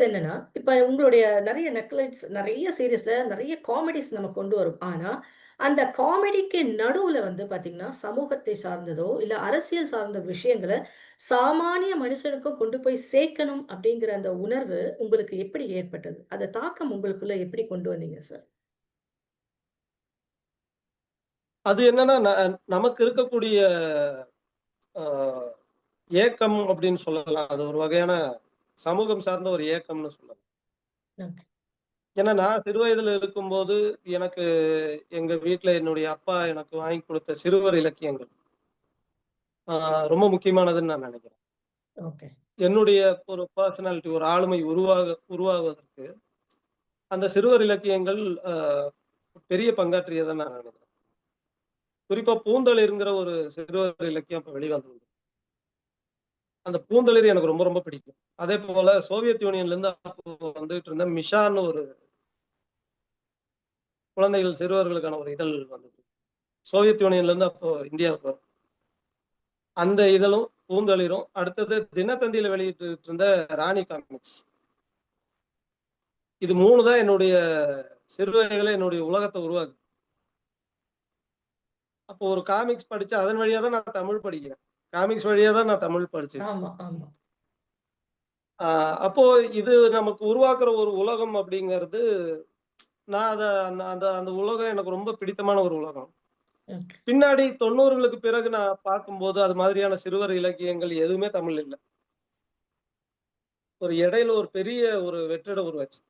என்னன்னா, இப்ப உங்களுடைய நெறைய நெட்ஃபிளிக்ஸ் நெறைய சீரிஸ்ல நெறைய காமெடிஸ் நம்ம கொண்டு வரும். ஆனா, அந்த காமெடிக்கு நடுவுல வந்து பார்த்தீங்கன்னா, சமூகத்தை சார்ந்ததோ, இல்ல அரசியல் சார்ந்த விஷயங்கள சாமானிய மனுஷனுக்கும் கொண்டு போய் சேர்க்கணும் அப்படிங்கிற அந்த உணர்வு உங்களுக்கு எப்படி ஏற்பட்டது? அந்த தாக்கம் உங்களுக்குள்ள எப்படி கொண்டு வந்தீங்க சார்? அது என்னன்னா, நமக்கு இருக்கக்கூடிய அ ஏக்கம் அப்படின்னு சொல்லலாம். அது ஒரு வகையான சமூகம் சார்ந்த ஒரு ஏக்கம்னு சொல்லலாம். ஓகே. ஏன்னா நான் சிறு வயதில இருக்கும்போது, எனக்கு எங்க வீட்ல என்னுடைய அப்பா எனக்கு வாங்கி கொடுத்த சிறுவர் இலக்கியங்கள், அ ரொம்ப முக்கியமானதுன்னு நான் நினைக்கிறேன். ஓகே. என்னுடைய ஒரு பெர்சனாலிட்டி, ஒரு ஆளுமை உருவாகுவதற்கு அந்த சிறுவர் இலக்கியங்கள் அ பெரிய பங்காற்றியதா நான் நினைக்கிறேன். குறிப்பா பூந்தளிர்ங்கிற ஒரு சிறுவர் இலக்கியம் அப்ப வெளிவந்தது. அந்த பூந்தளிர் எனக்கு ரொம்ப ரொம்ப பிடிக்கும். அதேபோல சோவியத் யூனியன்ல இருந்து அப்போ வந்துட்டு இருந்த மிஷான்னு ஒரு குழந்தைகள் சிறுவர்களுக்கான ஒரு இதழ் வந்தது. சோவியத் யூனியன்ல இருந்து அப்போ இந்தியாவுக்கு வரும். அந்த இதழும், பூந்தளிரும், அடுத்தது தினத்தந்தியில வெளியிட்டுட்டு இருந்த ராணி காமிக்ஸ். இது 3 தான் என்னுடைய சிறு வயதில என்னுடைய உலகத்த உருவாக்குது. அப்போ ஒரு காமிக்ஸ் படிச்சு அதன் வழியா தான் நான் தமிழ் படிக்கிறேன். காமிக்ஸ் வழியா தான் நான் தமிழ் படிச்சுட்டு ஆமா, இருக்கேன். ஆமா. அப்போ இது நமக்கு உருவாக்குற ஒரு உலகம் அப்படிங்கிறது, நான் அத அந்த அந்த அந்த உலகம் எனக்கு ரொம்ப பிடித்தமான ஒரு உலகம். ஓகே. பின்னாடி 90களுக்கு பிறகு நான் பார்க்கும்போது, அது மாதிரியான சிறுவர் இலக்கியங்கள் எதுவுமே தமிழ்ல இல்ல. ஒரு இடையில ஒரு பெரிய ஒரு வெற்றிடம் உருவாச்சு.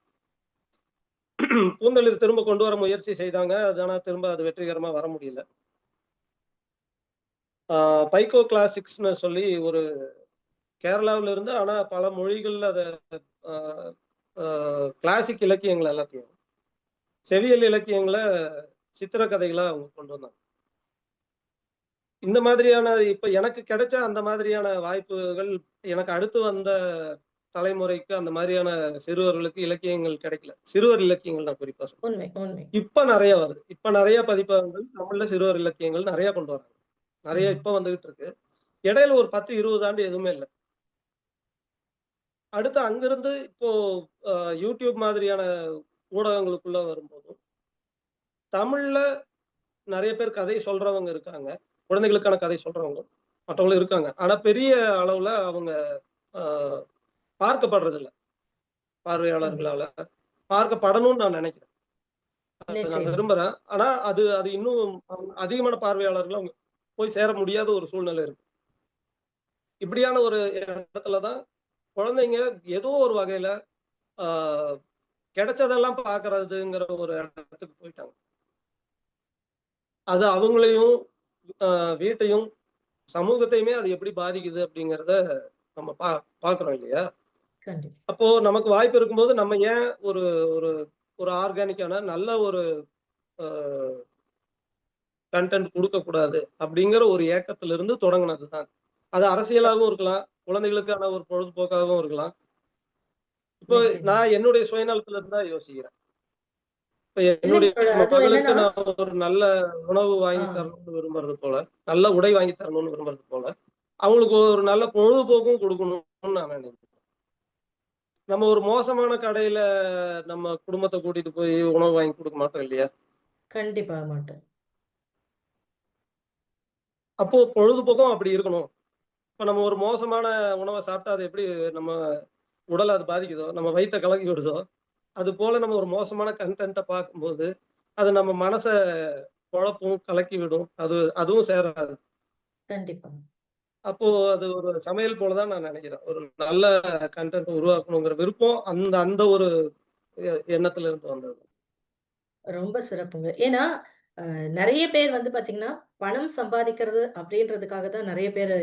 பூந்தளிர் திரும்ப கொண்டு வர முயற்சி செய்தாங்க. அது ஆனா திரும்ப அது வெற்றிகரமா வர முடியல. ஆ பைக்கோ கிளாசிக்ஸ்ன்னு சொல்லி ஒரு கேரளாவுல இருந்து ஆனா பல மொழிகள்ல அத ஆ ஆ கிளாசிக் இலக்கியங்கள் எல்லாத்தையும், செவியல் இலக்கியங்கள சித்திரக்கதைகளா அவங்க கொண்டு வந்தாங்க. இந்த மாதிரியான இப்ப எனக்கு கிடைச்ச அந்த மாதிரியான வாய்ப்புகள், எனக்கு அடுத்து வந்த தலைமுறைக்கு அந்த மாதிரியான சிறுவர்களுக்கு இலக்கியங்கள் கிடைக்கல. சிறுவர் இலக்கியங்கள் நான் குறிப்பா சொல்றேன். உண்மை, உண்மை. இப்ப நெறைய வருது. இப்ப நெறைய பதிப்பகங்கள் தமிழ்ல சிறுவர் இலக்கியங்கள் நெறைய கொண்டு வராங்க. நெறைய ம். இப்ப வந்துகிட்டு இருக்கு. இடையில ஒரு 10, 20 ஆண்டு எதுவுமே இல்ல. அடுத்து அங்கிருந்து இப்போ அ YouTube மாதிரியான ஊடகங்களுக்குள்ள வரும்போதும், தமிழ்ல நெறைய பேர் கதை சொல்றவங்க இருக்காங்க. குழந்தைகளுக்கான கதை சொல்றவங்க, மற்றவங்களும் இருக்காங்க. ஆனா பெரிய அளவுல அவங்க அ பார்க்கப்படுறதில்ல, உண்மை. பார்வையாளர்களால. பார்க்கப்படணும்னு நான் நெனைக்கிறேன். அத நான் நிச்சயமா. விரும்புறேன். ஆனா அது அது இன்னும் அதிகமான பார்வையாளர்கள அவங்க போய் சேர முடியாத ஒரு சூழ்நிலை இருக்கு. இப்படியான ஒரு இடத்துல தான் குழந்தைங்க ஏதோ ஒரு வகையில ஆ கிடைச்சதெல்லாம் பார்க்கறதுங்கிற ஒரு இடத்துக்கு போயிட்டாங்க. அது அவங்களையும், வீட்டையும், சமூகத்தையுமே அது எப்படி பாதிக்குது அப்படிங்கிறத நம்ம பார்க்கிறோம் இல்லையா? கண்டிப்பா. அப்போ நமக்கு வாய்ப்பு இருக்கும்போது நம்ம ஏன் ஒரு ஒரு ஒரு ஆர்கானிக்கான நல்ல ஒரு அ கன்டென்ட் குடுக்கக்கூடாது அப்படிங்கிற ஒரு ஏக்கத்திலிருந்து தொடங்குனது தான். அது அரசியலாவும் இருக்கலாம், குழந்தைகளுக்கான ஒரு பொழுதுபோக்காகவும் இருக்கலாம். இப்போ நிச்சயமா. நான் என்னுடைய சுயநலத்துல இருந்து தான் யோசிக்கிறேன். இப்ப என்னுடைய இல்லைங்க. அது மகளுக்கு என்னன்னா நான் ஒரு நல்ல உணவு ஆ. வாங்கி தரணும்னு விரும்புறது போல, நல்ல உடை வாங்கி தரணும்னு விரும்புறது போல, அவங்களுக்கு ஒரு நல்ல பொழுதுபோக்கும் குடுக்கணும்னு நான் நினைக்கிறேன். நம்ம ஒரு மோசமான கடையில நம்ம குடும்பத்த கூட்டிட்டு போய் உணவு வாங்கி குடுக்க மாட்டோம் இல்லையா? கண்டிப்பா மாட்டேன். அப்போ பொழுதுபோக்கும் அப்படி இருக்கணும். இப்ப நம்ம ஒரு மோசமான உணவ சாப்பிட்டா அது எப்படி நம்ம உடல அது பாதிக்குதோ, நம்ம வயித்த கலக்கி விடுதோ, அதுபோல நம்ம ஒரு மோசமான கன்டென்ட்ட பார்க்கும்போது, அது நம்ம மனச குழப்பும், கலக்கி விடும். அதுவும் சேராது. கண்டிப்பா. அப்போ அது ஒரு சமையல் போல தான் நான் நெனைக்கிறேன். ஒரு நல்ல கன்டென்ட் உருவாக்கணுங்கிற விருப்பம் அந்த அந்த ஒரு எண்ணத்துல இருந்து வந்தது. ரொம்ப சிறப்புங்க. ஏன்னா, நெறைய பேர் வந்து பார்த்தீங்கன்னா, பணம் சம்பாதிக்கிறது அப்படின்றதுக்காக தான் நெறைய பேரு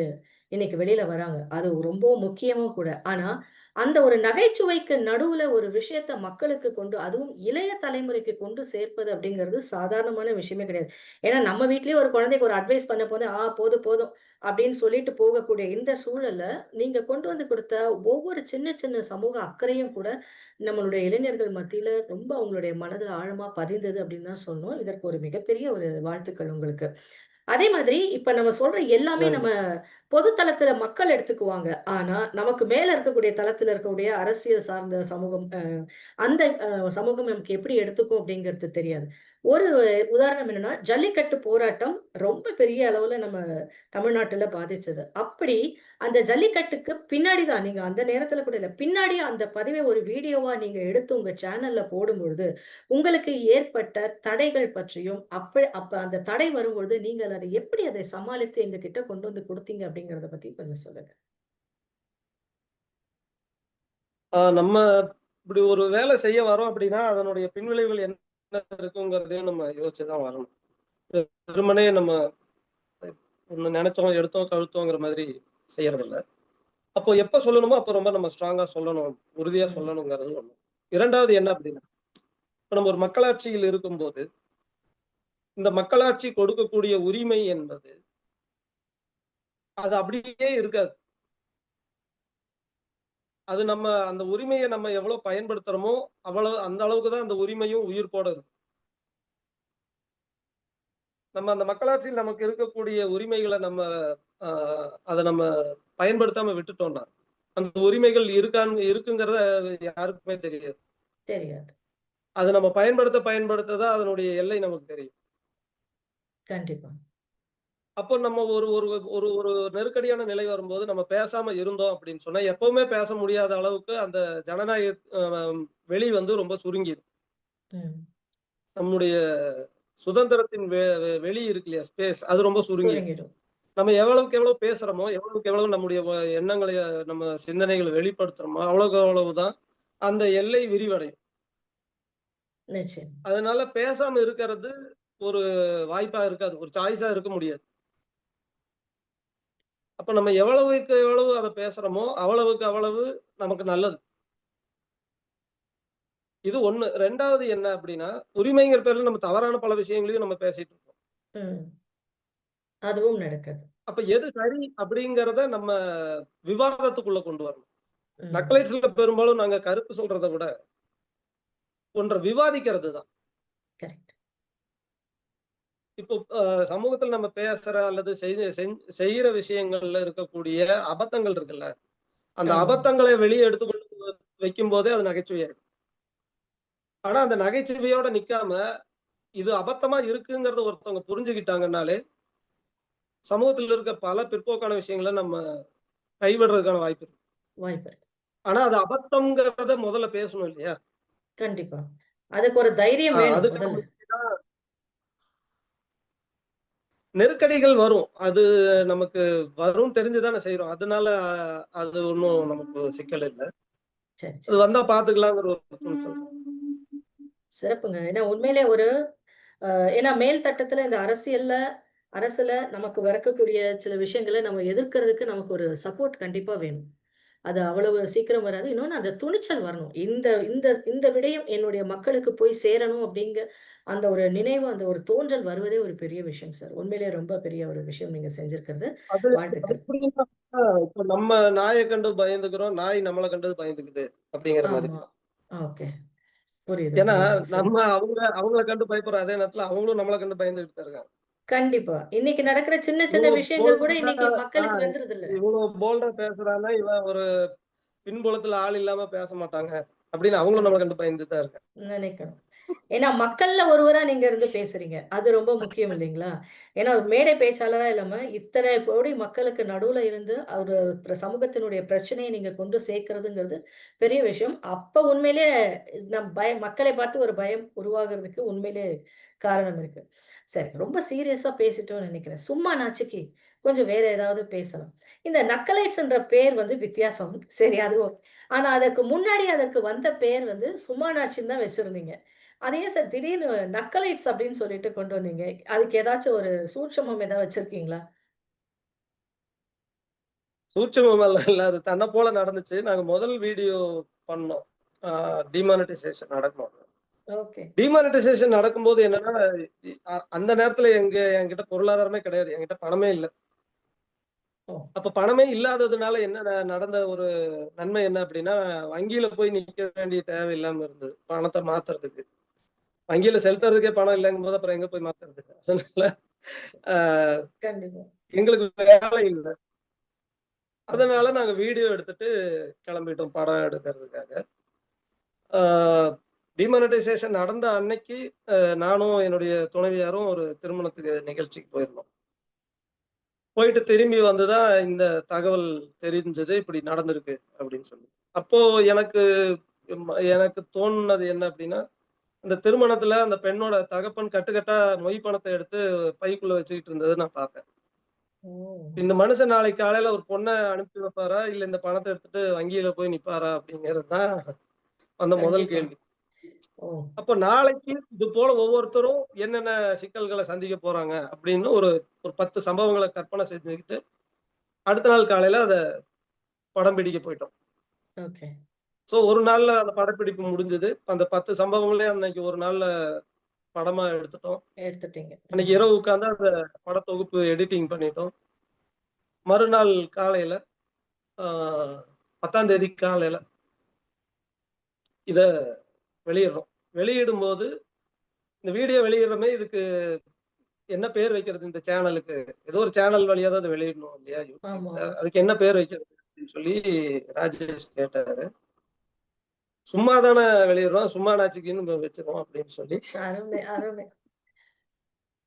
இன்னைக்கு வெளில வராங்க. அது ரொம்ப முக்கியமும் கூட. ஆனா, அந்த ஒரு நகைச்சுவைக்கு நடுவுல ஒரு விஷயத்த மக்களுக்கு கொண்டு அதுவும் இளைய தலைமுறைக்கு கொண்டு சேர்ப்பது அப்படிங்கிறது சாதாரணமான விஷயமே கிடையாது. ஏன்னா, நம்ம வீட்லயே ஒரு குழந்தைக்கு ஒரு அட்வைஸ் பண்ண போது, போதும் போதும் அப்படின்னு சொல்லிட்டு போகக்கூடிய இந்த சூழல்ல, நீங்க கொண்டு வந்து குடுத்த ஒவ்வொரு சின்ன சின்ன சமூக அக்கறையும் கூட நம்மளுடைய இளைஞர்கள் மத்தியில ரொம்ப அவங்களுடைய மனதில ஆழமா பதிந்தது அப்படின்னு தான் சொல்லணும். இதற்கு ஒரு மிகப்பெரிய ஒரு வாழ்த்துக்கள் உங்களுக்கு. அதே மாதிரி இப்ப நம்ம சொல்ற எல்லாமே நன்றி. நம்ம பொது தளத்துல மக்கள் எடுத்துக்குவாங்க. ஆனா, நமக்கு மேல இருக்கக்கூடிய தளத்துல இருக்கக்கூடிய அரசியல் சார்ந்த சமூகம் அந்த சமூகம் நமக்கு எப்படி எடுத்துக்கும் அப்படிங்கிறது தெரியாது. ஒரு உதாரணம் என்னன்னா, ஜல்லிக்கட்டு போராட்டம் ரொம்ப பெரிய அளவுல நம்ம தமிழ்நாட்டுல பாதிச்சது. அப்படி அந்த ஜல்லிக்கட்டுக்கு பின்னாடி தான் நீங்க அந்த நேரத்துல கூட இல்ல. பின்னாடி அந்த பதிவை ஒரு வீடியோவா நீங்க எடுத்து உங்க சேனல்ல போடும்பொழுது, உங்களுக்கு ஏற்பட்ட தடைகள் பற்றியும், அப்ப அந்த தடை வரும்பொழுது நீங்கள் அதை எப்படி அதை சமாளித்து எங்ககிட்ட கொண்டு வந்து குடுத்தீங்க அப்படிங்கிறத பத்தி கொஞ்சம் சொல்லுங்க. நம்ம இப்படி ஒரு வேலை செய்ய வரோம் அப்படின்னா, அதனுடைய பின்விளைவுகள் என்ன இருக்குங்கிறதையும் நம்ம யோசிச்சு தான் வரணும். வெறுமனே நம்ம ஒண்ணு நெனைச்சோம், எடுத்தோம், கழுத்தோங்கிற மாதிரி செய்யறதில்ல. அப்போ எப்ப சொல்லணுமோ, அப்ப ரொம்ப நம்ம ஸ்ட்ராங்கா சொல்லணும். உறுதியா ம். சொல்லணுங்கிறது ஒண்ணு. 2வது என்ன அப்படின்னா, இப்ப நம்ம ஒரு மக்களாட்சியில் இருக்கும்போது, இந்த மக்களாட்சி கொடுக்கக்கூடிய உரிமை என்பது, அது அப்படியே இருக்காது. அது நம்ம அந்த உரிமைய நம்ம எவ்வளவு பயன்படுத்துறோமோ, அவ்வளவு அந்த அளவுக்கு தான் அந்த உரிமையும் உயிர்ப்போட இருக்கும். நம்ம அந்த மக்களாட்சியில் நமக்கு இருக்கக்கூடிய உரிமைகள நம்ம அ அத நம்ம பயன்படுத்தாம விட்டுட்டோம்னா, அந்த உரிமைகள் இருக்குங்கிறத யாருக்குமே தெரியாது. தெரியாது. அத நம்ம பயன்படுத்த தான் அதனுடைய எல்லை நமக்கு தெரியும். கண்டிப்பா. அப்போ நம்ம ஒரு ஒரு ஒரு ஒரு நெருக்கடியான நிலை வரும்போது நம்ம பேசாம இருந்தோம் அப்படின்னு சொன்னா, எப்பவுமே பேச முடியாத அளவுக்கு அந்த ஜனநாயக வெளி வந்து ரொம்ப சுருங்கிரும். ம். நம்முடைய சுதந்திரத்தின் வெளி இருக்கு இல்லையா? ஸ்பேஸ் அது ரொம்ப சுருங்கிரும். சுருங்கிடும். நம்ம எவ்வளவுக்கு எவ்வளவு பேசுறோமோ, எவ்வளவுக்கு எவ்வளவு நம்முடைய எண்ணங்களை நம்ம சிந்தனைகள வெளிப்படுத்துறோமோ, அவ்வளவுக்கு அவ்வளவுதான் அந்த எல்லை விரிவடையும். நிச்சயம். அதனால பேசாம இருக்கிறது ஒரு வாய்ப்பா இருக்காது. ஒரு சாய்ஸா இருக்க முடியாது. அப்ப நம்ம எவ்வளவுக்கு எவ்வளவு அத பேசுறோமோ, அவ்வளவுக்கு அவ்வளவு நமக்கு நல்லது. இது 1. 2வது என்ன அப்படின்னா, உரிமைங்கிற பேர்ல நம்ம தவறான பல விஷயங்களையும் நம்ம பேசிட்டு இருக்கோம். ம். அதுவும் நடக்குது. அப்ப எது சரி அப்படிங்கிறத நம்ம விவாதத்துக்குள்ள கொண்டு வரணும். ம். நக்லைட்ஸ்ல பெரும்பாலும் நாங்க கருத்து சொல்றத விட, ஒன்ற விவாதிக்கிறது தான். கரெக்ட். இப்போ சமூகத்துல நம்ம பேசுற அல்லது செய்யற விஷயங்கள்ல இருக்கக்கூடிய அபத்தங்கள் இருக்குல்ல, அந்த ஆமா. அபத்தங்களை வெளிய எடுத்து கொண்டு வைக்கும்போதே அது நகைச்சுவையாயிடும். ஆனா அந்த நகைச்சுவையோட நிக்காம, இது அபத்தமா இருக்குங்கிறத ஒருத்தவங்க புரிஞ்சுகிட்டாங்கன்னாலே, சமூகத்துல இருக்க பல பிற்போக்கான விஷயங்கள நம்ம கைவிடுறதுக்கான வாய்ப்பு இருக்கு. வாய்ப்பு இருக்கு. ஆனா அது அபத்தம்ங்கிறத முதல்ல பேசணும் இல்லையா? கண்டிப்பா. அதுக்கு ஒரு தைரியம் வேணும் அதுக்கான முதல்ல. நெருக்கடிகள் வரும். அது நமக்கு வரும்னு தெரிஞ்சு தானே செய்றோம். அதனால அது ஒண்ணும் நமக்கு சிக்கல் இல்ல. சரி, அது சரி. வந்தா பார்த்துக்கலாங்கிற ஒரு துணிச்சல் தான். சிறப்புங்க. ஏன்னா உண்மையிலே ஒரு அ ஏன்னா மேல் தட்டத்துல இந்த அரசுல நமக்கு வரக்கூடிய சில விஷயங்கள நம்ம எதிர்க்கிறதுக்கு நமக்கு ஒரு சப்போர்ட் கண்டிப்பா வேணும். அது அவ்வளவு சீக்கிரம் வராது. இன்னொன்னு அந்த துணிச்சல் வரணும். இந்த இந்த இந்த விடயம் என்னுடைய மக்களுக்கு போய் சேரணும் அப்படிங்க அந்த ஒரு நினைவு, அந்த ஒரு தோன்றல் வருவதே ஒரு பெரிய விஷயம் சார். உண்மையிலேயே ரொம்ப பெரிய ஒரு விஷயம் நீங்க செஞ்சிருக்கிறது. அது அது வாழ்த்துக்கள். எப்படின்னா, இப்ப நம்ம நாய கண்டு பயந்துக்கிறோம். நாய் நம்மள கண்டு பயந்துக்குது. அப்படிங்கிற மாதிரி ஆமா. தான். ஓகே. புரியுது, ஏன்னா, புரியுதுங்க சார். நம்ம அவங்கள கண்டு பயப்படுற அதே நேரத்துல அவங்களும் நம்மள கண்டு பயந்துகிட்டு தான் இருக்காங்க. கண்டிப்பா. இன்னைக்கு நடக்கிற சின்ன சின்ன இவ்ளோ விஷயங்கள் கூட போல்டா இன்னைக்கு ஆ மக்களுக்கு வந்துருதுல்ல. இவ்ளோ போல்டா பேசுறான்னா, இவன் ஒரு பின்புலத்துல ஆள் இல்லாம பேச மாட்டாங்க. அப்படின்னு அவங்களும் நம்மள கண்டிப்பா. கண்டு பயந்துட்டு தான் இருக்காங்க. நினைக்கணும். ஏன்னா மக்கள்ல ஒருவரா நீங்க இருந்து பேசுறீங்க. அது ரொம்ப முக்கியம் இல்லைங்களா? ஏன்னா ஒரு மேடை பேச்சாளரா இல்லாம, இத்தனை கோடி மக்களுக்கு நடுவுல இருந்து ஒரு சமூகத்தினுடைய பிரச்சனைய நீங்க கொண்டு சேர்க்கிறதுங்கிறது பெரிய விஷயம். அப்ப உண்மையிலேயே மக்களை பார்த்து ஒரு பயம் உருவாகுறதுக்கு உண்மையிலேயே காரணம் இருக்கு. சரி, ரொம்ப சீரியஸா பேசிட்டோம்னு நெனைக்கிறேன். சும்மா நாச்சுக்கு கொஞ்சம் வேற ஏதாவது பேசலாம். இந்த நக்கலைட்ஸ்ன்ற பேர் வந்து வித்தியாசம். சரி அது ஆனா அதற்கு முன்னாடி அதற்கு வந்த பேர் வந்து சும்மானாட்சின்னு தான் வச்சிருந்தீங்க. அது ஏன் சார் திடீர்னு நக்கலைட்ஸ் அப்படின்னு சொல்லிட்டு கொண்டு வந்தீங்க? அதுக்கு ஏதாச்சும் ஒரு சூட்சமம் ஏதாவது வச்சிருக்கீங்களா? சூட்சுமமெல்லாம் இல்ல. அது தன்ன போல நடந்துச்சு. நாங்க முதல் வீடியோ பண்ணோம். ஆ டிமானிட்டைசேஷன் நடக்கும். ஓகே. டிமானிட்டைசேஷன் நடக்கும்போது என்னன்னா, அந்த நேரத்துல என்கிட்ட பொருளாதாரமே கிடையாது. என்கிட்ட பணமே இல்ல. ஓ! அப்ப பணமே இல்லாததுனால என்ன நடந்த ஒரு நன்மை என்ன அப்டின்னா, வங்கியில போய் நிக்க வேண்டிய தேவை இல்லாம இருந்தது. பணத்த மாத்துறதுக்கு. வங்கியில செலுத்துறதுக்கே பணம் இல்லங்கும்போது அப்புறம் எங்க போய் மாத்துறது? அதனால அ கண்டிப்பா. எங்களுக்கு வேலை இல்ல. ஓகே. அதனால நாங்க வீடியோ எடுத்துட்டு கிளம்பிட்டோம் படம் எடுக்கிறதுக்காக. ஆ டிமானிட்டைசேஷன் நடந்த அன்னைக்கு நானும் என்னுடைய துணைவியாரும் ஒரு திருமணத்துக்கு நிகழ்ச்சிக்கு போயிருந்தோம். போயிட்டு திரும்பி வந்து தான் இந்த தகவல் தெரிஞ்சது. இப்படி நடந்திருக்கு அப்படின்னு சொல்லி. அப்போ எனக்கு எனக்கு தோணுனது என்ன அப்படின்னா, அந்த திருமணத்துல அந்த பெண்ணோட தகப்பன் கட்டுக்கட்டா மொய் பணத்த எடுத்து பைக்குள்ள வச்சுக்கிட்டு இருந்தத நான் பார்த்தேன். ஓ! இந்த மனுஷன் நாளைக்கு காலையில ஒரு பொண்ண அனுப்பி வைப்பாரா? இல்ல இந்த பணத்த எடுத்துட்டு வங்கியில போய் நிப்பாரா? அப்படிங்கிறது தான் அந்த முதல் கண்டிப்பா. கேள்வி. ஓ! அப்ப நாளைக்கு இது போல ஒவ்வொருத்தரும் என்னென்ன சிக்கல்கள சந்திக்க போறாங்க அப்படின்னு ஒரு ஒரு 10 சம்பவங்கள கற்பனை செஞ்சுக்கிட்டு, அடுத்த நாள் காலையில அத படம் பிடிக்க போயிட்டோம். ஓகே. ஒரு நாள்ல அந்த படப்பிடிப்பு முடிஞ்சது. அந்த 10 சம்பவங்களையும் அன்னைக்கு ஒரு நாள்ல படமா எடுத்துட்டோம். எடுத்துட்டீங்க. அன்னைக்கு ம். இரவு உட்கார்ந்து அந்த படத்தொகுப்பு எடிட்டிங் பண்ணிட்டோம். மறுநாள் காலையில ஆ 10ஆம் தேதி காலையில இத வெளியிடுறோம். வெளியிடும்போது இந்த வீடியோ வெளியிடுறோமே இதுக்கு என்ன பேர் வைக்கிறது இந்த சேனலுக்கு? ஏதோ ஒரு சேனல் வழியா தான் அத வெளியிடணும் இல்லையா? ஆமா. YouTubeல. அதுக்கு என்ன பேர் வைக்கிறது? அப்படின்னு சொல்லி ராஜேஷ் கேட்டாரு. சும்மா தானே வெளியிடுறோம். சும்மா நாச்சுக்குன்னு வச்சுருவோம் அப்படின்னு சொல்லி. அருமை, அருமை.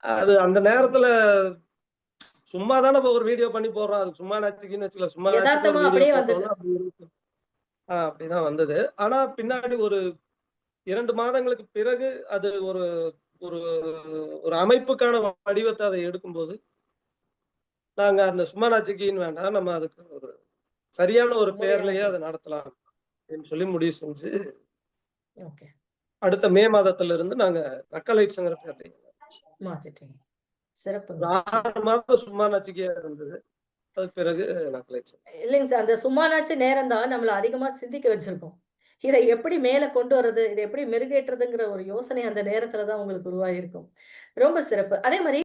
அது அந்த நேரத்துல சும்மா தானே இப்ப ஒரு வீடியோ பண்ணி போடுறோம். அதுக்கு சும்மா நாச்சுக்குன்னு வச்சுக்கலாம். சும்மா நாச்சுக்கு ஒரு எதார்த்தமா வீடியோ அப்படியே வந்துட்டு. போட்டோம்னா அப்படி இருக்கும். அப்படிதான் வந்தது. ஆனா பின்னாடி ஒரு 2 மாதங்களுக்கு பிறகு அது ஒரு ஒரு ஒரு அமைப்புக்கான வடிவத்த அத எடுக்கும்போது, நாங்க அந்த சும்மா நாச்சுக்கின்னு வேண்டாம். நம்ம அதுக்கு ஒரு சரியான ஒரு முறையான பெயர்லயே பேர். அத நடத்தலாம் அப்படின்னு சொல்லி முடிவு செஞ்சு, ஓகே. அடுத்த மே மாதத்துல இருந்து நாங்க நக்கலைட்ஸ்ங்கிற பேர்லயே மாத்திட்டீங்க. சிறப்புங்க. ஒரு 6 மாதம் சும்மா நச்சுக்கியா இருந்தது. அதுக்கு பிறகு நக்கலைட்ஸ். இல்லைங்க சார். அந்த சும்மானாச்சு நேரம் தான் நம்மள அதிகமா சிந்திக்க வச்சிருக்கும். இத எப்படி மேல கொண்டு வரது? இத எப்படி மெருகேற்றுதுங்கிற ஒரு யோசனை அந்த நேரத்துல தான் உங்களுக்கு உருவாகியிருக்கும். ரொம்ப சிறப்பு. அதே மாரி